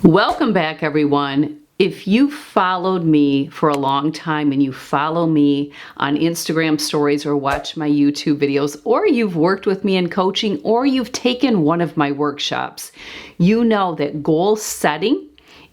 Welcome back, everyone. If you followed me for a long time and you follow me on Instagram stories or watch my YouTube videos, or you've worked with me in coaching, or you've taken one of my workshops, you know that goal setting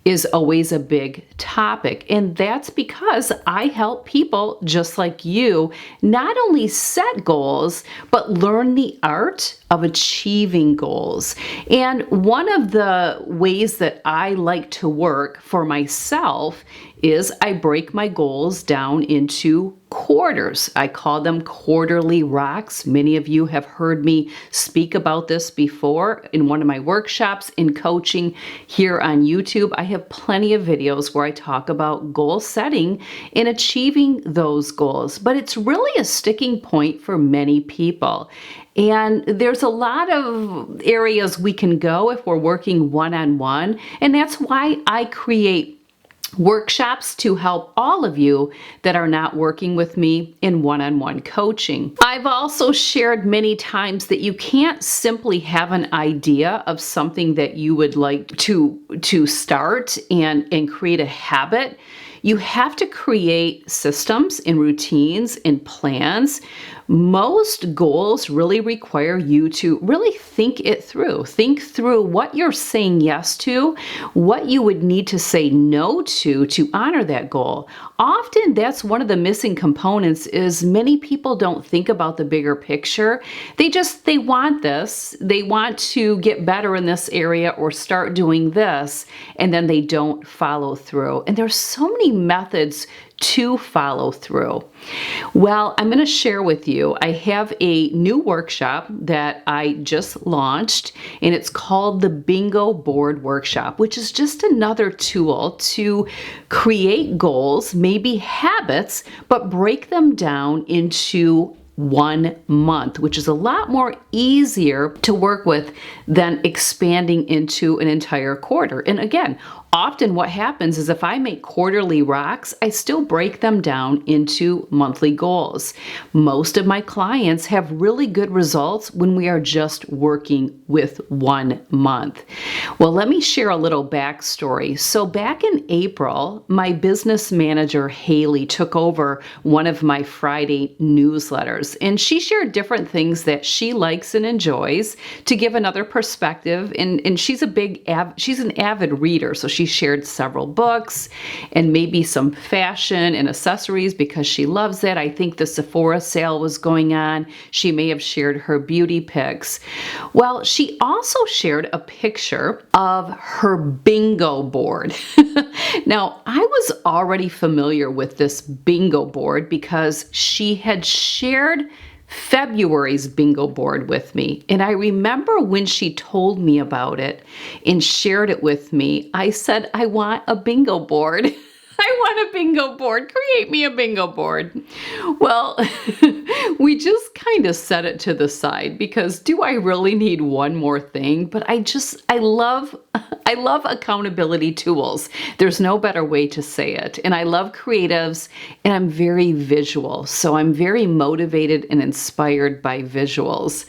is always a big topic. And that's because I help people just like you not only set goals, but learn the art of achieving goals. And one of the ways that I like to work for myself is I break my goals down into quarters. I call them quarterly rocks. Many of you have heard me speak about this before in one of my workshops in coaching here on YouTube. I have plenty of videos where I talk about goal setting and achieving those goals, but it's really a sticking point for many people. And there's a lot of areas we can go if we're working one-on-one, and that's why I create workshops to help all of you that are not working with me in one-on-one coaching. I've also shared many times that you can't simply have an idea of something that you would like to start and create a habit. You have to create systems and routines and plans. Most goals really require you to really think it through. Think through what you're saying yes to, what you would need to say no to honor that goal. Often that's one of the missing components is many people don't think about the bigger picture. They want this, they want to get better in this area or start doing this, and then they don't follow through. And there's so many methods to follow through. Well, I'm going to share with you, I have a new workshop that I just launched, and it's called the Bingo Board Workshop, which is just another tool to create goals, maybe habits, but break them down into 1 month, which is a lot more easier to work with than expanding into an entire quarter. And again, often what happens is if I make quarterly rocks, I still break them down into monthly goals. Most of my clients have really good results when we are just working with 1 month. Well, let me share a little backstory. So back in April, my business manager, Haley, took over one of my Friday newsletters, and she shared different things that she likes and enjoys to give another perspective. And she's she's an avid reader, so she shared several books and maybe some fashion and accessories because she loves it. I think the Sephora sale was going on. She may have shared her beauty pics. Well, she also shared a picture of her bingo board. Now, I was already familiar with this bingo board because she had shared February's bingo board with me. And I remember when she told me about it and shared it with me, I said, I want a bingo board. I want a bingo board. Create me a bingo board. Well, we just kind of set it to the side because do I really need one more thing? But I love accountability tools. There's no better way to say it. And I love creatives, and I'm very visual. So I'm very motivated and inspired by visuals.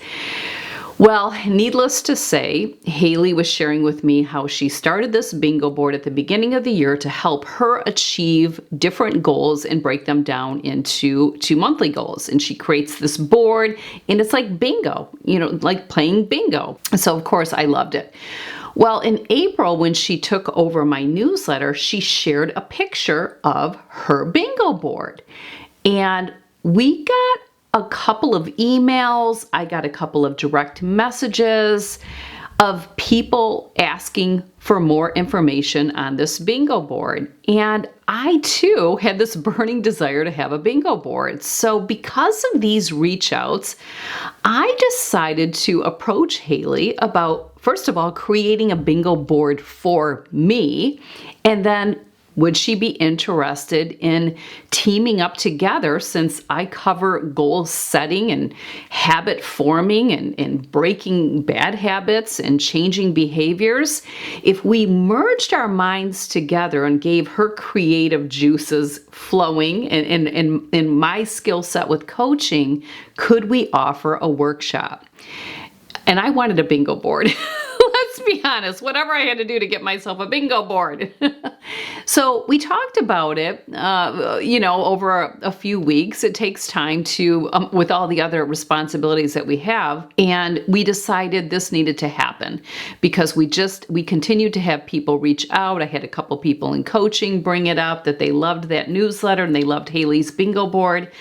Well, needless to say, Haley was sharing with me how she started this bingo board at the beginning of the year to help her achieve different goals and break them down into monthly goals. And she creates this board, and it's like bingo, like playing bingo. So of course I loved it. Well, in April, when she took over my newsletter, she shared a picture of her bingo board. And we got a couple of emails, I got a couple of direct messages of people asking for more information on this bingo board. And I too had this burning desire to have a bingo board. So because of these reach outs, I decided to approach Haley about, first of all, creating a bingo board for me, and then would she be interested in teaming up together since I cover goal setting and habit forming and breaking bad habits and changing behaviors? If we merged our minds together and gave her creative juices flowing and my skill set with coaching, could we offer a workshop? And I wanted a bingo board. Let's be honest, whatever I had to do to get myself a bingo board. So we talked about it, over a few weeks. It takes time to, with all the other responsibilities that we have. And we decided this needed to happen because we continued to have people reach out. I had a couple people in coaching bring it up that they loved that newsletter and they loved Haley's bingo board.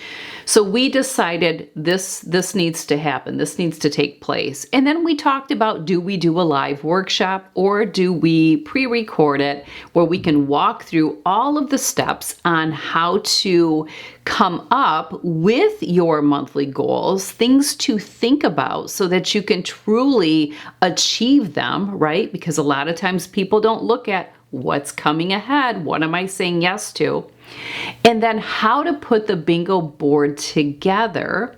So we decided this needs to happen. This needs to take place. And then we talked about, do we do a live workshop or do we pre-record it where we can walk through all of the steps on how to come up with your monthly goals, things to think about so that you can truly achieve them, right? Because a lot of times people don't look at what's coming ahead. What am I saying yes to? And then how to put the bingo board together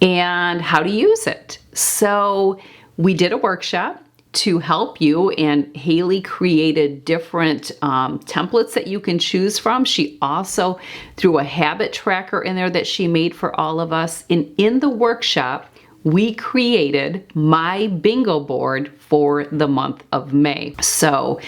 and how to use it. So we did a workshop to help you, and Haley created different templates that you can choose from. She also threw a habit tracker in there that she made for all of us. And in the workshop, we created my bingo board for the month of May. So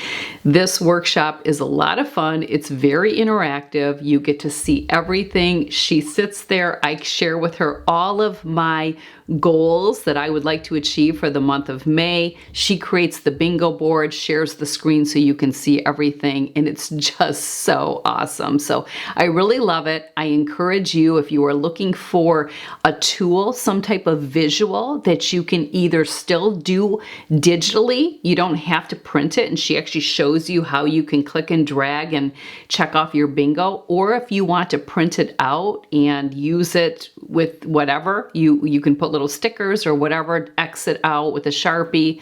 this workshop is a lot of fun. It's very interactive. You get to see everything. She sits there. I share with her all of my goals that I would like to achieve for the month of May. She creates the bingo board, shares the screen so you can see everything, and it's just so awesome. So I really love it. I encourage you, if you are looking for a tool, some type of visual that you can either still do digitally, you don't have to print it, and she actually shows you how you can click and drag and check off your bingo, or if you want to print it out and use it with whatever, you can put little stickers or whatever, X it out with a Sharpie.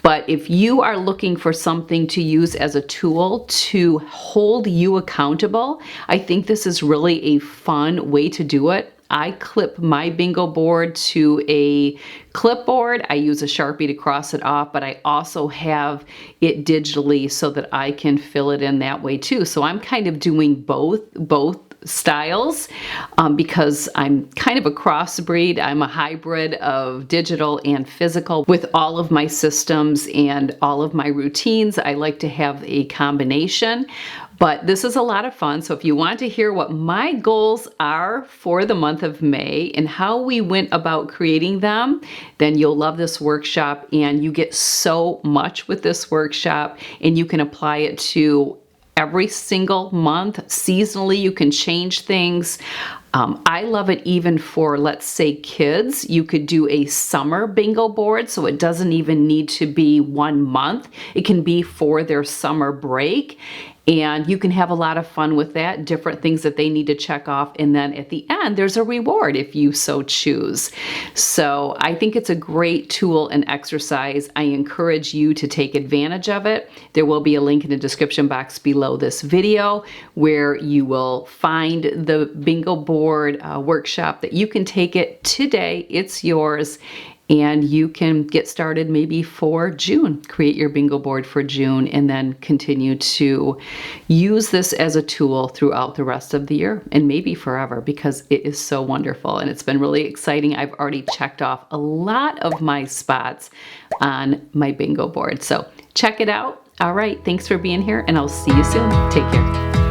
But if you are looking for something to use as a tool to hold you accountable, I think this is really a fun way to do it. I clip my bingo board to a clipboard. I use a Sharpie to cross it off, but I also have it digitally so that I can fill it in that way too. So I'm kind of doing both styles because I'm kind of a crossbreed. I'm a hybrid of digital and physical with all of my systems and all of my routines. I like to have a combination. But this is a lot of fun. So if you want to hear what my goals are for the month of May and how we went about creating them, then you'll love this workshop, and you get so much with this workshop, and you can apply it to every single month. Seasonally, you can change things. I love it even for, let's say, kids. You could do a summer bingo board, so it doesn't even need to be 1 month. It can be for their summer break. And you can have a lot of fun with that, different things that they need to check off. And then at the end, there's a reward if you so choose. So I think it's a great tool and exercise. I encourage you to take advantage of it. There will be a link in the description box below this video where you will find the bingo board workshop that you can take it today. It's yours. And you can get started maybe for June, create your bingo board for June, and then continue to use this as a tool throughout the rest of the year and maybe forever, because it is so wonderful and it's been really exciting. I've already checked off a lot of my spots on my bingo board. So check it out. All right, thanks for being here, and I'll see you soon. Take care.